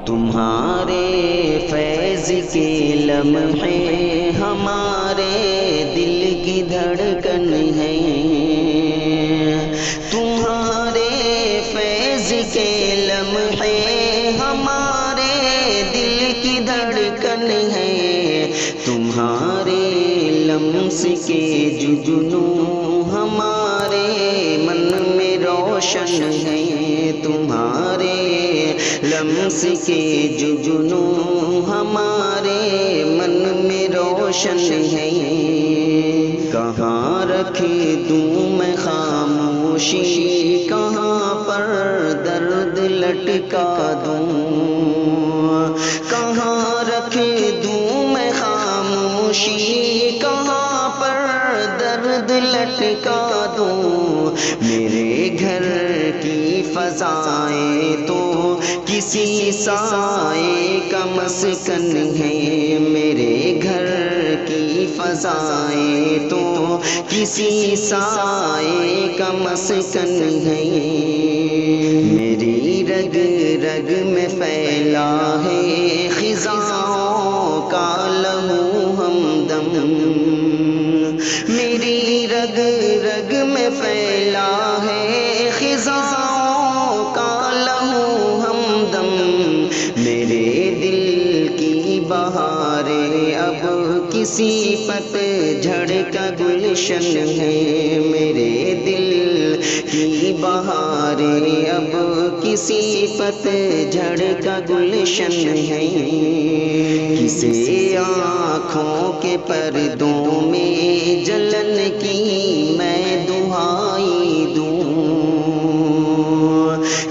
تمہارے فیض کے لمحے ہمارے دل کی دھڑکن ہے، تمہارے فیض کے لمحے ہمارے دل کی دھڑکن ہے، تمہارے لمس کے جگنوں ہمارے من میں روشن ہے، تمہارے لمس کے جگنوں ہمارے من میں روشن ہے۔ کہاں رکھ دوں میں خاموشی، کہاں پر درد لٹکا دوں، کہاں رکھ دوں میں خاموشی، کہاں پر درد لٹکا دوں، میرے گھر کی فضائیں تو کسی سائے کا مسکن ہے، میرے گھر کی فضائیں تو کسی سائے کا مسکن ہے، میری رگ رگ میں پھیلا ہے خزاں کا لہو ہمدم، میری رگ رگ میں پھیلا ہے خزاں کا لہو ہمدم، میرے دل کی بہاریں اب کسی پت جھڑ کا گلشن ہے، میرے دل کی بہاریں اب کسی پت جھڑ کا گلشن ہے، کسے آنکھوں کے پردوں میں جلن کی میں دہائی دوں،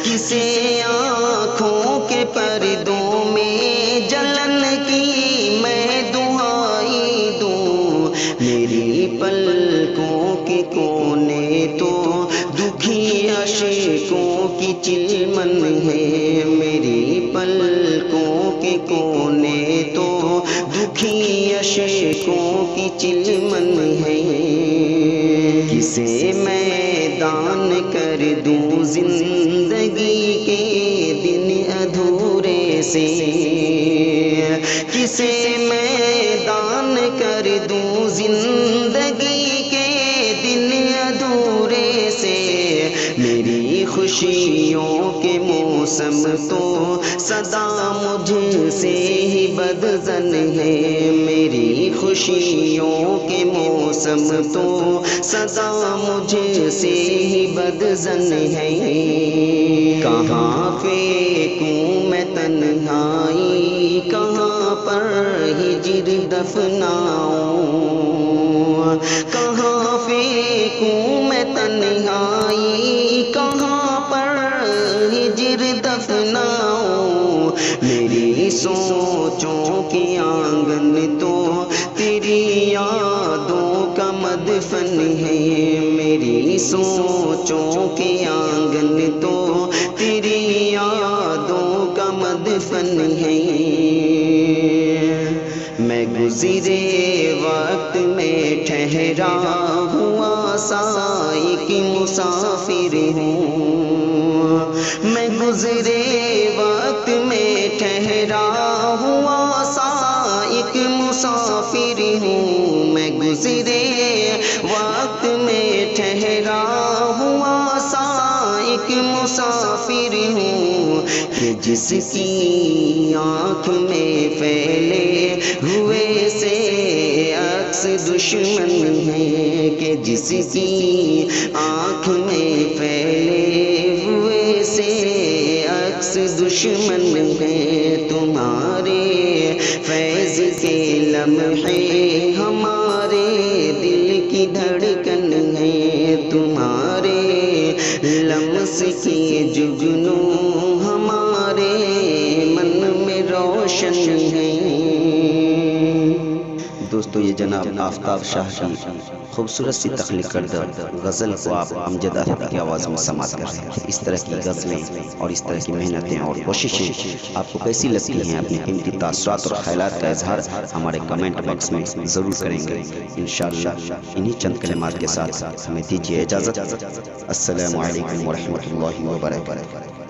کسے آنکھوں کے پردوں میں جلن کی میں دہائی دوں، میری پلکوں کے کونے تو دکھی عشقوں کی چلمن ہے، میری پلکوں کے کونے تو دکھی عشقوں کی چلمن ہے، کسے میں دان کر دوں زندگی کے دن ادھورے سے، کسے میں دان کر دوں زندگی کے دن ادھورے سے، میری خوشیوں کے موسم تو سدا مجھ سے ہی بدظن ہے، میری خوشیوں کے موسم تو سدا مجھ سے ہی بدظن ہے، کہاں پھینکوں میں تنہائی، کہاں پر ہجر دفناؤں، کہاں پھینکوں میں تنہائی، کہاں پر ہجر دفناؤں، میری سوچوں کی آنگن تو تیری یادوں کا مدفن ہے، میری سوچوں کے آنگن تو تیری یادوں کا مدفن ہے، میں گزرے وقت میں ٹھہرا ہوا سائق مسافر ہوں، میں گزرے وقت میں ٹھہرا ہوا سائق مسافر ہوں، میں گزرے وقت میں ٹھہرا ہوا سائق مسافر ہوں، کہ جس کی آنکھ میں پھیلے ہوئے سے عکس دشمن ہے، کہ جس کی آنکھ میں پھیلے ہوئے سے عکس دشمن ہے، تمہارے فیض کے لمحے ہمارے دل کی دھڑکن ہے، تمہارے لمس کی جگنوں ہمارے من میں روشن ہے۔ دوستو یہ جناب آفتاب شاہ کی خوبصورت سی تخلیق کردہ غزل کو آپ امجد احمد کی آواز میں سماعت کر رہے ہیں۔ اس طرح کی غزلیں اور اس طرح کی محنتیں اور کوششیں آپ کو کیسی لگتی ہیں، اپنے قیمتی تاثرات اور خیالات کا اظہار ہمارے کمنٹ باکس میں ضرور کریں گے۔ انشاءاللہ انہی چند کلمات کے ساتھ ہمیں دیجیے اجازت۔ السلام علیکم ورحمۃ اللہ وبرکاتہ۔